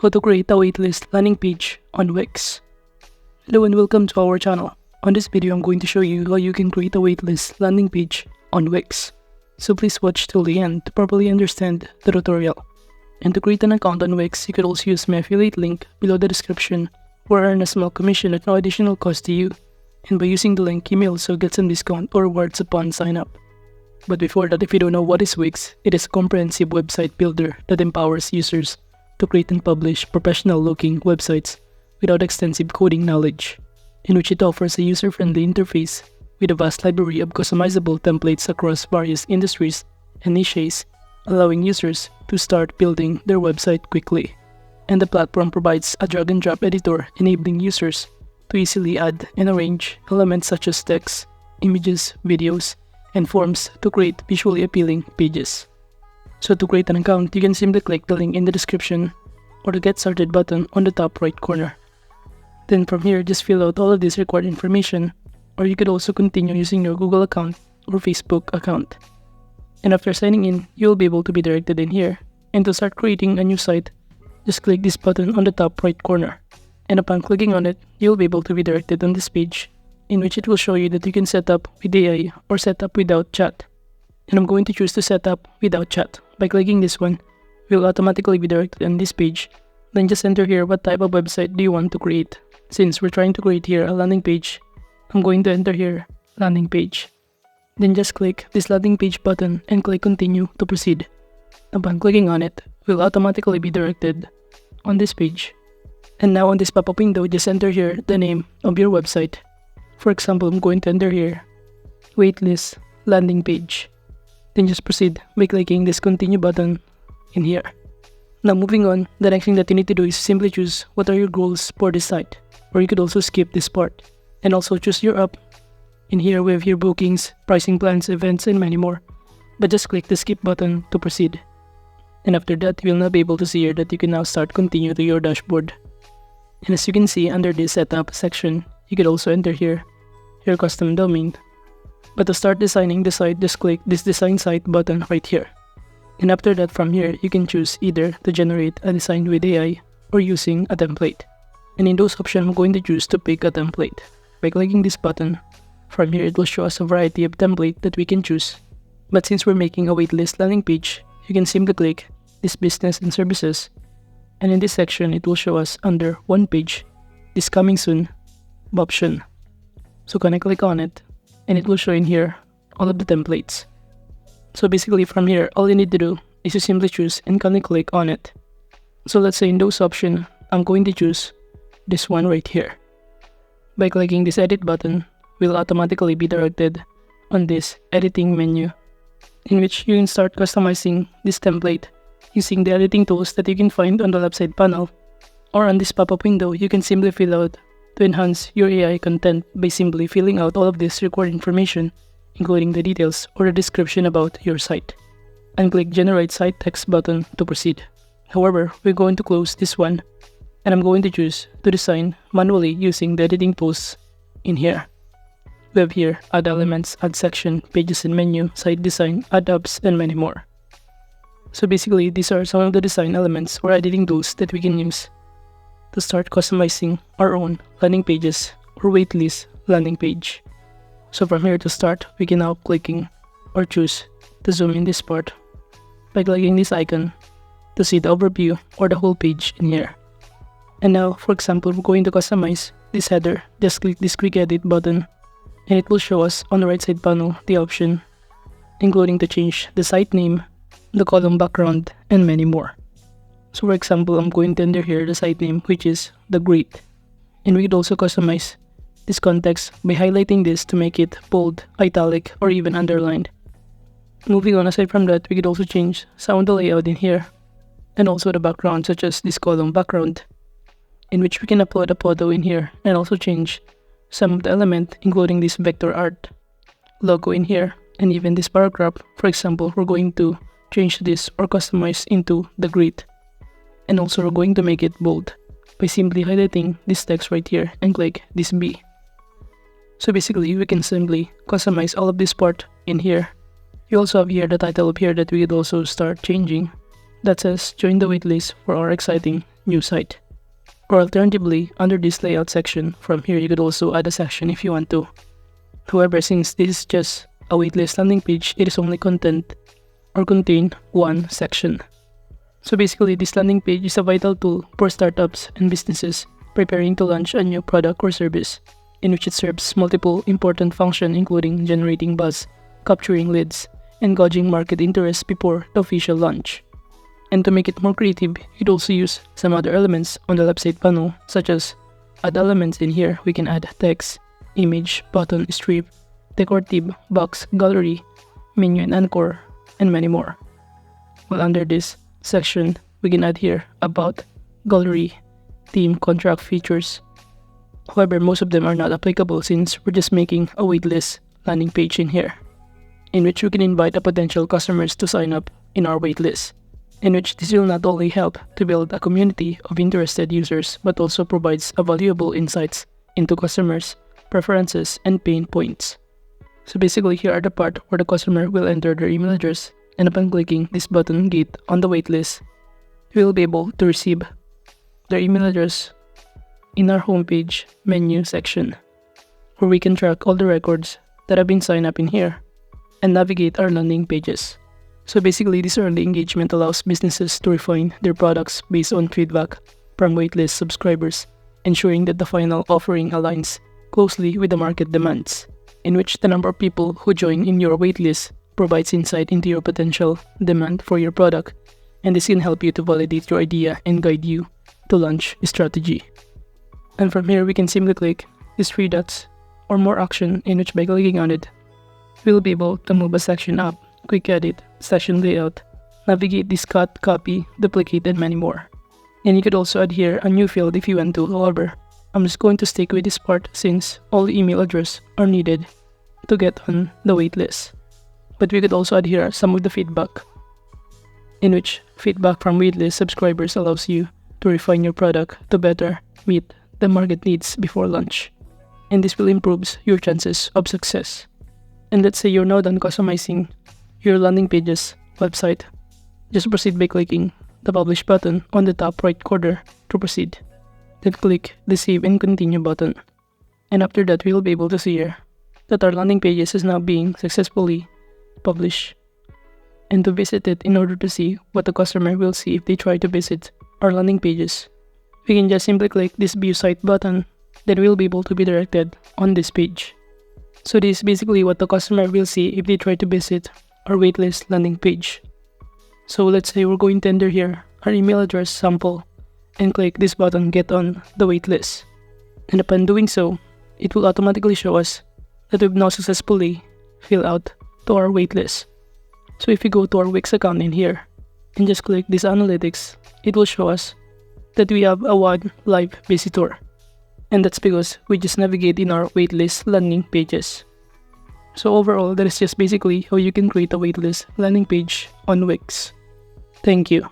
how to create a waitlist landing page on Wix. Hello and welcome to our channel. On this video, I'm going to show you how you can create a waitlist landing page on Wix. So please watch till the end to properly understand the tutorial. And to create an account on Wix, you could also use my affiliate link below the description or earn a small commission at no additional cost to you. And by using the link, you may also get some discount or rewards upon sign up. But before that, if you don't know what is Wix, it is a comprehensive website builder that empowers users to create and publish professional-looking websites without extensive coding knowledge, in which it offers a user-friendly interface with a vast library of customizable templates across various industries and niches, allowing users to start building their website quickly. And the platform provides a drag-and-drop editor, enabling users to easily add and arrange elements such as text, images, videos, and forms to create visually appealing pages. So to create an account, you can simply click the link in the description or the Get Started button on the top right corner. Then from here, just fill out all of this required information, or you could also continue using your Google account or Facebook account. And after signing in, you'll be able to be directed in here. And to start creating a new site, just click this button on the top right corner. And upon clicking on it, you'll be able to be directed on this page, in which it will show you that you can set up with AI or set up without chat. And I'm going to choose to set up without chat. By clicking this one, we'll automatically be directed on this page. Then just enter here what type of website do you want to create. Since we're trying to create here a landing page, I'm going to enter here landing page. Then just click this landing page button and click continue to proceed. Upon clicking on it, we'll automatically be directed on this page. And now on this pop-up window, just enter here the name of your website. For example, I'm going to enter here waitlist landing page. Then just proceed by clicking this continue button in here. Now moving on, the next thing that you need to do is simply choose what are your goals for this site. Or you could also skip this part. And also choose your app. In here we have your bookings, pricing plans, events, and many more. But just click the skip button to proceed. And after that, you'll now be able to see here that you can now start continue to your dashboard. And as you can see under this setup section, you could also enter here your custom domain. But to start designing the site, just click this design site button right here. And after that, from here, you can choose either to generate a design with AI or using a template. And in those options, I'm going to choose to pick a template. By clicking this button, from here it will show us a variety of template that we can choose. But since we're making a waitlist landing page, you can simply click this business and services. And in this section, it will show us under one page, this coming soon option. So can I click on it? And it will show in here all of the templates. So basically from here, all you need to do is to simply choose and can click on it. So let's say in those options, I'm going to choose this one right here. By clicking this edit button, we'll automatically be directed on this editing menu, in which you can start customizing this template using the editing tools that you can find on the left side panel. Or on this pop-up window, you can simply fill out to enhance your AI content by simply filling out all of this required information, including the details or the description about your site. And click Generate Site Text button to proceed. However, we're going to close this one, and I'm going to choose to design manually using the editing tools in here. We have here Add Elements, Add Section, Pages and Menu, Site Design, Add Apps, and many more. So basically, these are some of the design elements or editing tools that we can use to start customizing our own landing pages or waitlist landing page. So from here to start, we can now clicking or choose to zoom in this part by clicking this icon to see the overview or the whole page in here. And now, for example, we're going to customize this header. Just click this quick edit button and it will show us on the right side panel the option, including to change the site name, the column background, and many more. So for example, I'm going to enter here the site name, which is The Great. And we could also customize this context by highlighting this to make it bold, italic, or even underlined. Moving on, aside from that, we could also change some of the layout in here, and also the background, such as this column background, in which we can upload a photo in here, and also change some of the element, including this vector art, logo in here, and even this paragraph. For example, we're going to change this or customize into The Great. And also we're going to make it bold by simply highlighting this text right here and click this B. So basically, we can simply customize all of this part in here. You also have here the title up here that we could also start changing. That says, join the waitlist for our exciting new site. Or alternatively, under this layout section, from here you could also add a section if you want to. However, since this is just a waitlist landing page, it is only contain one section. So basically, this landing page is a vital tool for startups and businesses preparing to launch a new product or service, in which it serves multiple important functions including generating buzz, capturing leads, and gauging market interest before the official launch. And to make it more creative, you'd also use some other elements on the left side panel, such as add elements. In here, we can add text, image, button, strip, decorative, box, gallery, menu and anchor, and many more. While under this section, we can add here about, gallery, theme, contract, features. However, most of them are not applicable since we're just making a waitlist landing page in here, in which we can invite a potential customers to sign up in our waitlist, in which this will not only help to build a community of interested users, but also provides a valuable insights into customers' preferences and pain points. So basically, here are the part where the customer will enter their email address, and upon clicking this button "Get on the waitlist," we will be able to receive their email address in our homepage menu section, where we can track all the records that have been signed up in here and navigate our landing pages. So basically, this early engagement allows businesses to refine their products based on feedback from waitlist subscribers, ensuring that the final offering aligns closely with the market demands, in which the number of people who join in your waitlist provides insight into your potential demand for your product, and this can help you to validate your idea and guide you to launch strategy. And from here, we can simply click these three dots or more action, in which by clicking on it, we'll be able to move a section up, quick edit, section layout, navigate this cut, copy, duplicate, and many more. And you could also add here a new field if you want to. However, I'm just going to stick with this part since all email addresses are needed to get on the waitlist. But we could also add here some of the feedback, in which feedback from waitlist subscribers allows you to refine your product to better meet the market needs before launch. And this will improve your chances of success. And let's say you're now done customizing your landing page's website, just proceed by clicking the publish button on the top right corner to proceed. Then click the save and continue button. And after that, we'll be able to see here that our landing pages is now being successfully published. And to visit it, in order to see what the customer will see if they try to visit our landing pages, we can just simply click this view site button, then we'll be able to be directed on this page. So this is basically what the customer will see if they try to visit our waitlist landing page. So let's say we're going to enter here our email address sample and click this button "Get on the waitlist." And upon doing so, it will automatically show us that we've now successfully filled out to our waitlist. So if we go to our Wix account in here and just click this analytics, it will show us that we have a 1 live visitor. And that's because we just navigate in our waitlist landing pages. So overall, that is just basically how you can create a waitlist landing page on Wix. Thank you.